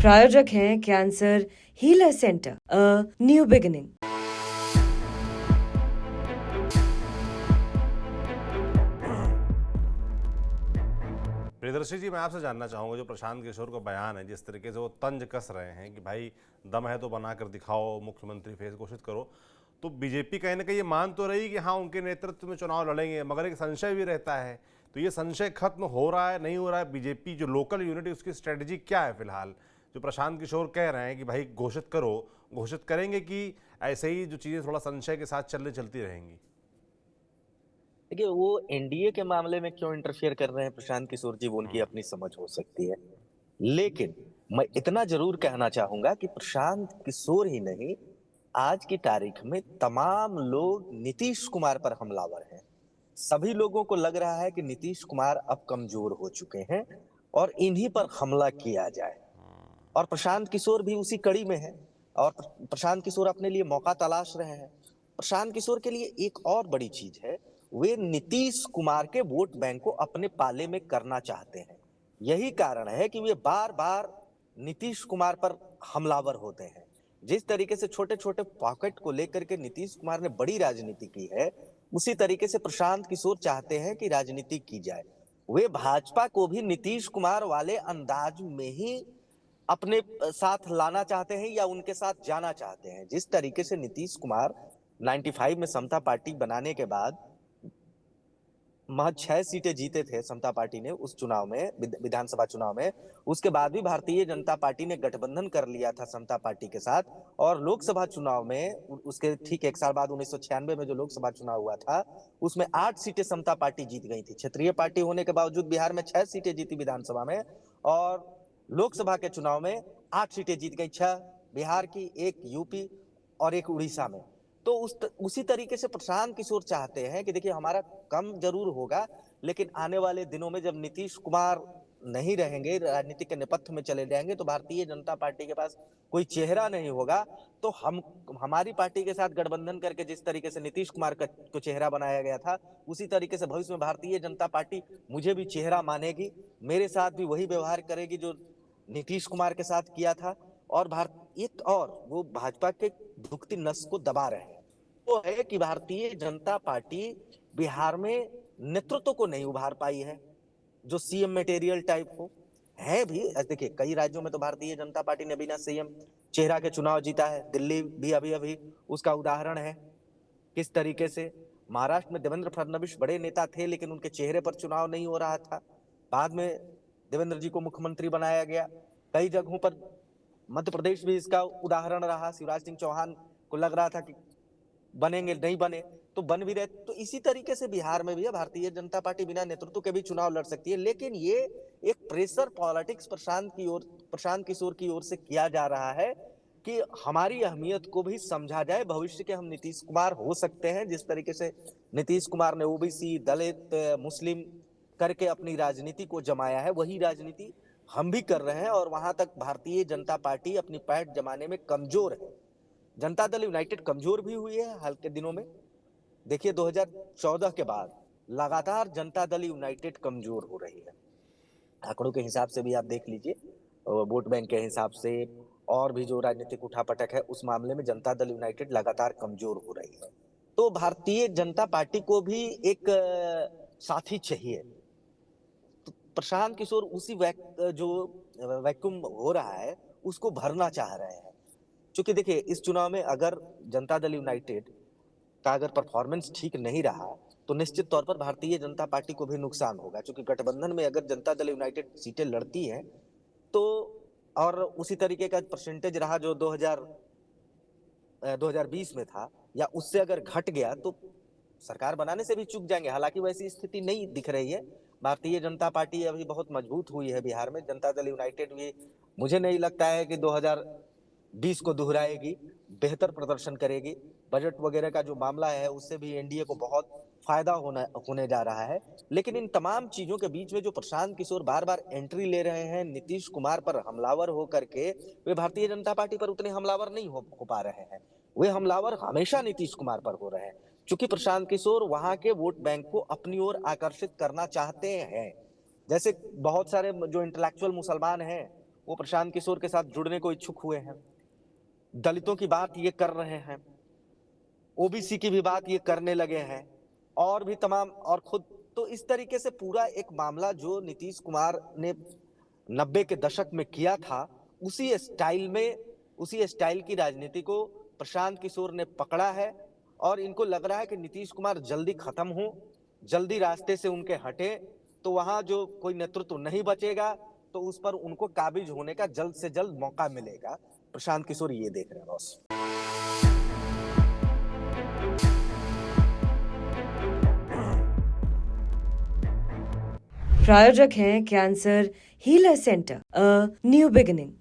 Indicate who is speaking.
Speaker 1: प्रायोजक हैं cancer healer centre, a new beginning.
Speaker 2: Priyadarshi ji, मैं आपसे जानना चाहूँगा, जो प्रशांत किशोर का बयान है, जिस तरीके से वो तंज कस रहे हैं कि भाई दम है तो बना कर दिखाओ, मुख्यमंत्री फेस घोषित करो, तो बीजेपी कहीं ना कहीं ये मान तो रही कि हाँ उनके नेतृत्व में चुनाव लड़ेंगे, मगर एक संशय भी रहता है। तो ये संशय खत्म हो रहा है, नहीं हो रहा है? बीजेपी जो लोकल यूनिट है उसकी स्ट्रेटजी क्या है फिलहाल? जो प्रशांत किशोर कह रहे हैं कि भाई घोषित करो, घोषित करेंगे कि ऐसे ही जो चीज़ें थोड़ा संशय के साथ चलती रहेंगी?
Speaker 3: देखिए, वो एनडीए के मामले में क्यों इंटरफियर कर रहे हैं प्रशांत किशोर जी, वो उनकी अपनी समझ हो सकती है। लेकिन मैं इतना जरूर कहना चाहूंगा कि प्रशांत किशोर ही नहीं, आज की तारीख में तमाम लोग नीतीश कुमार पर हमलावर हैं। सभी लोगों को लग रहा है कि नीतीश कुमार अब कमजोर हो चुके हैं और इन्हीं पर हमला किया जाए। और प्रशांत किशोर भी उसी कड़ी में है और प्रशांत किशोर अपने लिए मौका तलाश रहे हैं। प्रशांत किशोर के लिए एक और बड़ी चीज है, वे नीतीश कुमार के वोट बैंक को अपने पाले में करना चाहते हैं। यही कारण है कि वे बार बार नीतीश कुमार पर हमलावर होते हैं। जिस तरीके से छोटे छोटे पॉकेट को लेकर के नीतीश कुमार ने बड़ी राजनीति की है, उसी तरीके से प्रशांत किशोर चाहते हैं कि राजनीति की जाए। वे भाजपा को भी नीतीश कुमार वाले अंदाज में ही अपने साथ लाना चाहते हैं या उनके साथ जाना चाहते हैं। जिस तरीके से नीतीश कुमार 95 में समता पार्टी बनाने के बाद महज 6 सीटें जीते थे समता पार्टी ने उस चुनाव में, विधानसभा चुनाव में। उसके बाद भी भारतीय जनता पार्टी ने गठबंधन कर लिया था समता पार्टी के साथ और लोकसभा चुनाव में उसके ठीक एक साल बाद 1996 में जो लोकसभा चुनाव हुआ था, उसमें 8 सीटें समता पार्टी जीत गई थी। क्षेत्रीय पार्टी होने के बावजूद बिहार में 6 सीटें जीती विधानसभा में और लोकसभा के चुनाव में 8 सीटें जीत गई, 6 बिहार की, 1 यूपी और 1 उड़ीसा में। तो उसी तरीके से प्रशांत किशोर चाहते हैं कि देखिए, हमारा कम जरूर होगा, लेकिन आने वाले दिनों में जब नीतीश कुमार नहीं रहेंगे, राजनीति के नेपथ्य में चले जाएंगे, तो भारतीय जनता पार्टी के पास कोई चेहरा नहीं होगा। तो हम हमारी पार्टी के साथ गठबंधन करके जिस तरीके से नीतीश कुमार को चेहरा बनाया गया था, उसी तरीके से भविष्य में भारतीय जनता पार्टी मुझे भी चेहरा मानेगी, मेरे साथ भी वही व्यवहार करेगी जो नीतीश कुमार के साथ किया था। और एक और वो भाजपा के दुखती नस को दबा रहे हैं, वो है कि भारतीय जनता पार्टी बिहार में नेतृत्व को नहीं उभार पाई है जो सीएम मटेरियल टाइप हो। है भी, देखिए कई राज्यों में तो भारतीय जनता पार्टी ने बिना सीएम चेहरा के चुनाव जीता है। दिल्ली भी अभी अभी उसका उदाहरण है। किस तरीके से महाराष्ट्र में देवेंद्र फडणवीस बड़े नेता थे, लेकिन उनके चेहरे पर चुनाव नहीं हो रहा था। बाद में देवेंद्र जी को मुख्यमंत्री बनाया गया। कई जगहों पर मध्य प्रदेश भी इसका उदाहरण रहा। शिवराज सिंह चौहान को लग रहा था कि बनेंगे, नहीं बने तो बन भी रहे। तो इसी तरीके से बिहार में भी है, भारतीय जनता पार्टी बिना नेतृत्व के भी चुनाव लड़ सकती है। लेकिन ये एक प्रेशर पॉलिटिक्स प्रशांत किशोर की ओर से किया जा रहा है कि हमारी अहमियत को भी समझा जाए। भविष्य के हम नीतीश कुमार हो सकते हैं। जिस तरीके से नीतीश कुमार ने ओबीसी, दलित, मुस्लिम करके अपनी राजनीति को जमाया है, वही राजनीति हम भी कर रहे हैं। और वहां तक भारतीय जनता पार्टी अपनी पैठ जमाने में कमजोर है। जनता दल यूनाइटेड कमजोर भी हुई है हाल के दिनों में। देखिए, 2014 के बाद लगातार जनता दल यूनाइटेड कमजोर हो रही है। आंकड़ों के हिसाब से भी आप देख लीजिए, वोट बैंक के हिसाब से और भी जो राजनीतिक उठापटक है, उस मामले में जनता दल यूनाइटेड लगातार कमजोर हो रही है। तो भारतीय जनता पार्टी को भी एक साथी चाहिए। तो प्रशांत किशोर उसी जो वैक्यूम हो रहा है उसको भरना चाह रहे हैं। क्योंकि देखिए, इस चुनाव में अगर जनता दल यूनाइटेड का अगर परफॉर्मेंस ठीक नहीं रहा, तो निश्चित तौर पर भारतीय जनता पार्टी को भी नुकसान होगा। क्योंकि गठबंधन में अगर जनता दल यूनाइटेड सीटें लड़ती है तो, और उसी तरीके का परसेंटेज रहा जो 2020 में था, या उससे अगर घट गया, तो सरकार बनाने से भी चूक जाएंगे। हालांकि वैसी स्थिति नहीं दिख रही है। भारतीय जनता पार्टी अभी बहुत मजबूत हुई है बिहार में। जनता दल यूनाइटेड भी मुझे नहीं लगता है कि 2020 को दोहराएगी, बेहतर प्रदर्शन करेगी। बजट वगैरह का जो मामला है, उससे भी एनडीए को बहुत फायदा होने जा रहा है। लेकिन इन तमाम चीजों के बीच में जो प्रशांत किशोर बार बार एंट्री ले रहे हैं नीतीश कुमार पर हमलावर होकर के, वे भारतीय जनता पार्टी पर उतने हमलावर नहीं हो पा रहे हैं। वे हमलावर हमेशा नीतीश कुमार पर हो रहे हैं, क्योंकि प्रशांत किशोर वहां के वोट बैंक को अपनी ओर आकर्षित करना चाहते हैं। जैसे बहुत सारे जो इंटेलेक्चुअल मुसलमान हैं, वो प्रशांत किशोर के साथ जुड़ने को इच्छुक हुए हैं। दलितों की बात ये कर रहे हैं, ओबीसी की भी बात ये करने लगे हैं, और भी तमाम, और खुद तो इस तरीके से पूरा एक मामला जो नीतीश कुमार ने 90 के दशक में किया था, उसी स्टाइल की राजनीति को प्रशांत किशोर ने पकड़ा है। और इनको लग रहा है कि नीतीश कुमार जल्दी खत्म हो, जल्दी रास्ते से उनके हटे, तो वहां जो कोई नेतृत्व नहीं बचेगा, तो उस पर उनको काबिज होने का जल्द से जल्द मौका मिलेगा। प्रशांत किशोर ये देख रहे हैं बॉस।
Speaker 1: प्रायोजक हैं cancer healer centre, a new beginning.